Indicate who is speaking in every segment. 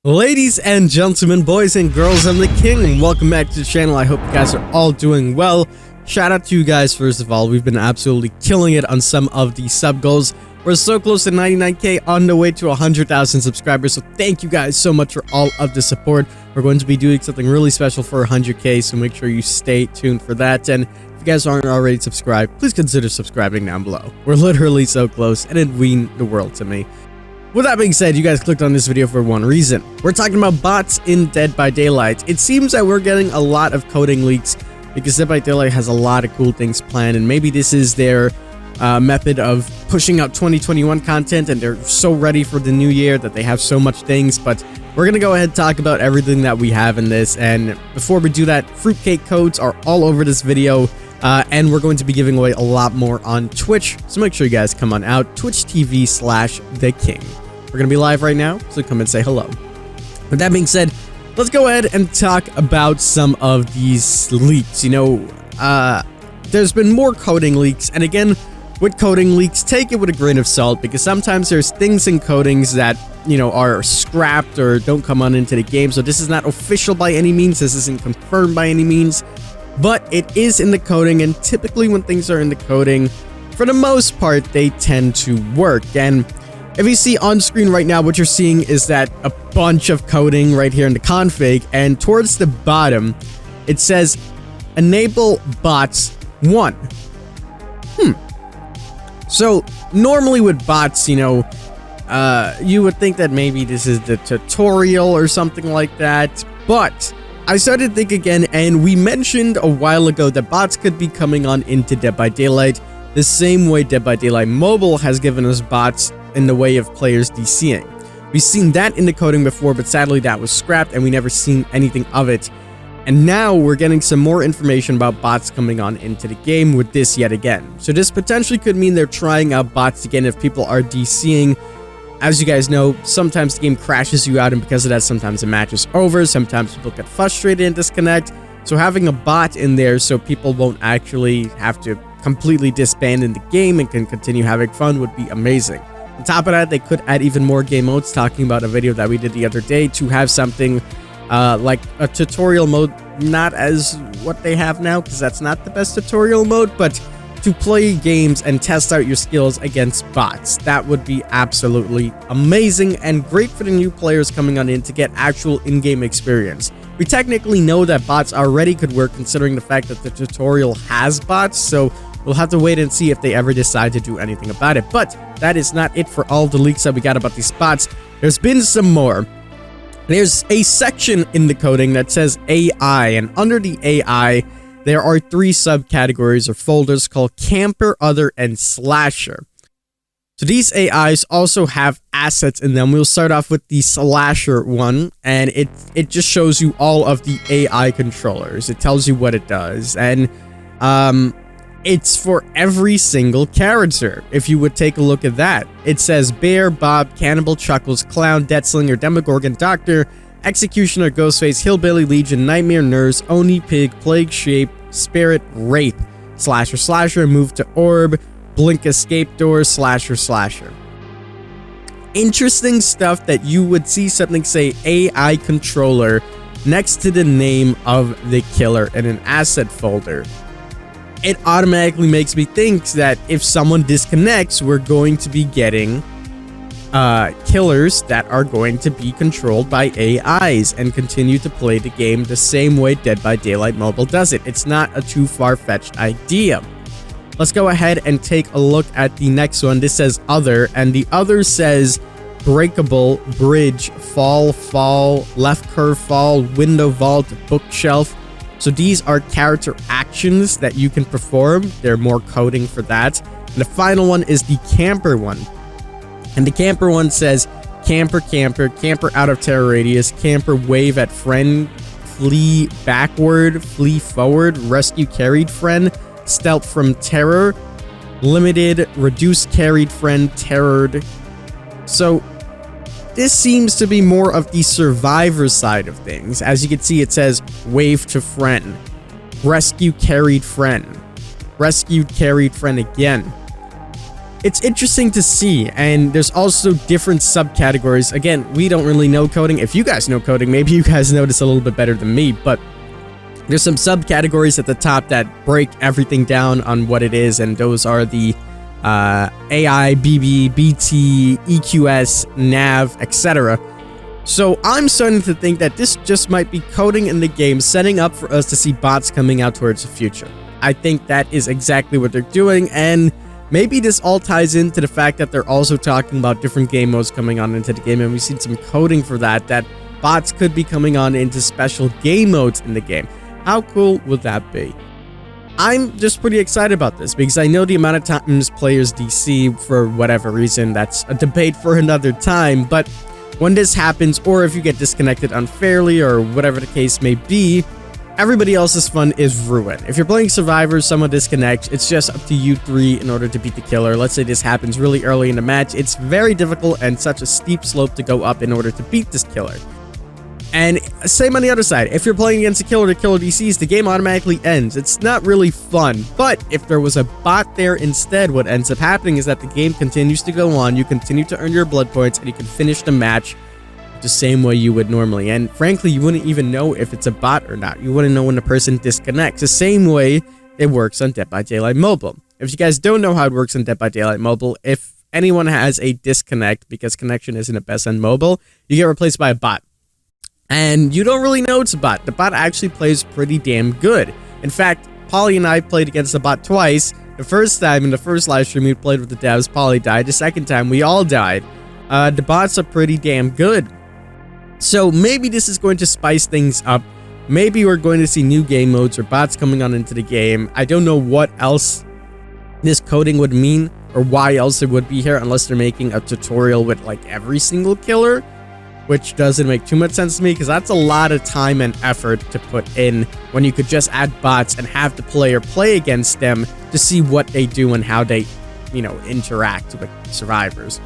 Speaker 1: Ladies and gentlemen, boys and girls, I'm the King. Welcome back to the channel. I hope you guys are all doing well. Shout out to you guys first of all. We've been absolutely killing it on some of the sub goals. We're so close to 99k, on the way to 100,000 subscribers, so thank you guys so much for all of the support. We're going to be doing something really special for 100k, so make sure you stay tuned for that. And if you guys aren't already subscribed, please consider subscribing down below. We're literally so close, and it'd mean the world to me. With that being said, you guys clicked on this video for one reason. We're talking about bots in Dead by Daylight. It seems that we're getting a lot of coding leaks because Dead by Daylight has a lot of cool things planned, and maybe this is their method of pushing out 2021 content, and they're so ready for the new year that they have so much things. But we're gonna go ahead and talk about everything that we have in this, and before we do that, fruitcake codes are all over this video. And we're going to be giving away a lot more on Twitch, so make sure you guys come on out, twitch.tv/theking. We're going to be live right now, so come and say hello. With that being said, let's go ahead and talk about some of these leaks. You know, there's been more coding leaks, and again, with coding leaks, take it with a grain of salt, because sometimes there's things in codings that, you know, are scrapped or don't come on into the game, so this is not official by any means, this isn't confirmed by any means. But it is in the coding, and typically when things are in the coding, for the most part, they tend to work. And if you see on screen right now, what you're seeing is that a bunch of coding right here in the config, and towards the bottom, it says enable bots 1. So normally with bots, you know, you would think that maybe this is the tutorial or something like that, but I started to think again, and we mentioned a while ago that bots could be coming on into Dead by Daylight the same way Dead by Daylight Mobile has given us bots in the way of players DCing. We've seen that in the coding before, but sadly that was scrapped and we never seen anything of it. And now we're getting some more information about bots coming on into the game with this yet again. So this potentially could mean they're trying out bots again if people are DCing. As you guys know, sometimes the game crashes you out, and because of that, sometimes the match is over, sometimes people get frustrated and disconnect. So having a bot in there so people won't actually have to completely disband in the game and can continue having fun would be amazing. On top of that, they could add even more game modes, talking about a video that we did the other day, to have something like a tutorial mode, not as what they have now, because that's not the best tutorial mode, but to play games and test out your skills against bots. That would be absolutely amazing and great for the new players coming on in to get actual in-game experience. We technically know that bots already could work, considering the fact that the tutorial has bots, so we'll have to wait and see if they ever decide to do anything about it. But that is not it for all the leaks that we got about these bots. There's been some more. There's a section in the coding that says AI, and under the AI, there are 3 subcategories or folders called Camper, Other, and Slasher. So these AIs also have assets in them. We'll start off with the Slasher one, and it just shows you all of the AI controllers. It tells you what it does, and it's for every single character. If you would take a look at that, it says Bear, Bob, Cannibal, Chuckles, Clown, Deathslinger, Demogorgon, Doctor, Executioner, Ghostface, Hillbilly, Legion, Nightmare, Nurse, Oni, Pig, Plague, Shape, Spirit, Wraith, Slasher, Move to Orb, Blink, Escape Door, Slasher. Interesting stuff that you would see something say AI controller next to the name of the killer in an asset folder. It automatically makes me think that if someone disconnects, we're going to be getting killers that are going to be controlled by AIs and continue to play the game the same way Dead by Daylight Mobile does it. It's not a too far-fetched idea. Let's go ahead and take a look at the next one. This says Other, and the Other says Breakable, Bridge, Fall, Left Curve Fall, Window Vault, Bookshelf. So these are character actions that you can perform. They're more coding for that. And the final one is the Camper one. And the Camper one says Camper, Camper out of terror radius, Camper wave at friend, Flee backward, Flee forward, Rescue carried friend, Stealth from terror, Limited, Reduce carried friend, Terrored. So this seems to be more of the survivor side of things. As you can see, it says wave to friend, rescue carried friend, rescued carried friend again. it's interesting to see. And there's also different subcategories. Again, we don't really know coding. If you guys know coding, maybe you guys know this a little bit better than me, but there's some subcategories at the top that break everything down on what it is, and those are the AI, BB, BT, EQS, NAV, etc. So I'm starting to think that this just might be coding in the game, setting up for us to see bots coming out towards the future. I think that is exactly what they're doing, and maybe this all ties into the fact that they're also talking about different game modes coming on into the game, and we've seen some coding for that bots could be coming on into special game modes in the game. How cool would that be? I'm just pretty excited about this because I know the amount of times players DC for whatever reason. That's a debate for another time, but when this happens, or if you get disconnected unfairly or whatever the case may be, everybody else's fun is ruined. If you're playing Survivor, someone disconnects, it's just up to you three in order to beat the killer. Let's say this happens really early in the match. It's very difficult and such a steep slope to go up in order to beat this killer. And same on the other side, if you're playing against a killer, the killer DCs, the game automatically ends. It's not really fun, but if there was a bot there instead, what ends up happening is that the game continues to go on, you continue to earn your blood points, and you can finish the match the same way you would normally. And frankly, you wouldn't even know if it's a bot or not. You wouldn't know when the person disconnects, the same way it works on Dead by Daylight Mobile. If you guys don't know how it works on Dead by Daylight Mobile, if anyone has a disconnect because connection isn't the best on mobile, you get replaced by a bot. And you don't really know it's a bot. The bot actually plays pretty damn good. In fact, Polly and I played against the bot twice. The first time in the first live stream we played with the devs, Polly died. The second time we all died. The bots are pretty damn good. So maybe this is going to spice things up. Maybe we're going to see new game modes or bots coming on into the game. I don't know what else this coding would mean or why else it would be here unless they're making a tutorial with like every single killer, which doesn't make too much sense to me because that's a lot of time and effort to put in when you could just add bots and have the player play against them to see what they do and how they, interact with survivors.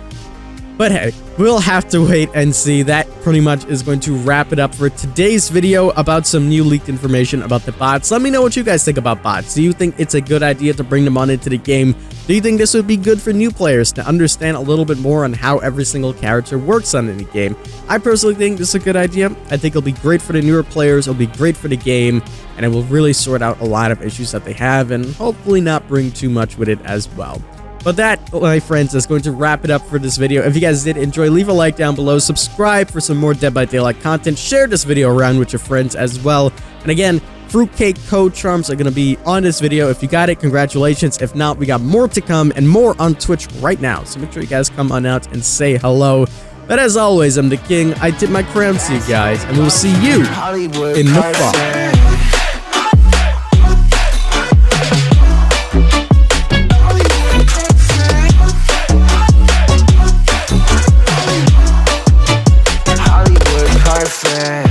Speaker 1: But hey, we'll have to wait and see. That pretty much is going to wrap it up for today's video about some new leaked information about the bots. Let me know what you guys think about bots. Do you think it's a good idea to bring them on into the game? Do you think this would be good for new players to understand a little bit more on how every single character works on any game? I personally think this is a good idea. I think it'll be great for the newer players, it'll be great for the game, and it will really sort out a lot of issues that they have and hopefully not bring too much with it as well. But that, my friends, is going to wrap it up for this video. If you guys did enjoy, leave a like down below, subscribe for some more Dead by Daylight content, share this video around with your friends as well. And again, fruitcake code charms are going to be on this video. If you got it, congratulations. If not, we got more to come and more on Twitch right now. So make sure you guys come on out and say hello. But as always, I'm the king. I tip my crown to you guys, and we'll see you in the fall. Perfect.